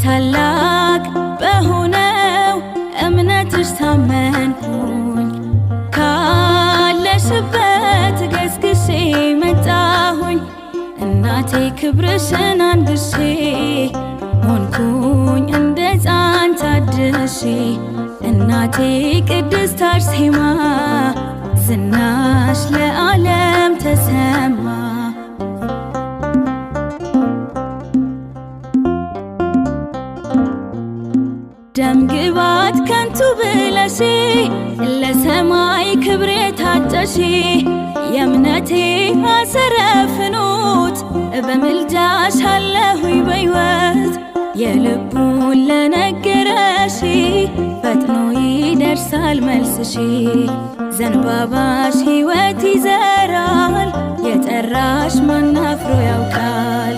ታላቅ በሆነው እምነትሽ ታመንኩኝ ካለሽበት ገስግሼ መጣሁኝ እናቴ ክብርሽን አንግሼ ሆንኩኝ እንደ ሕፃን ታድሼ እናቴ ቅድስት አርሴማ ዝናሽ ለዓለም ተሰማ። ደም ግባት ከንቱ ብለሽ ለሰማይ ክብር የታጨሽ የእምነቴ አሰረ ፍኖት በምልጃሽ አለሁኝ በሕይወት የልቡን ለነገረሽ ፈጥኖ ይደርሳል መልስሽ ዘንባባሽ ሕይወት ይዘራል የጠራሽ ማን አፍሮ ያውቃል።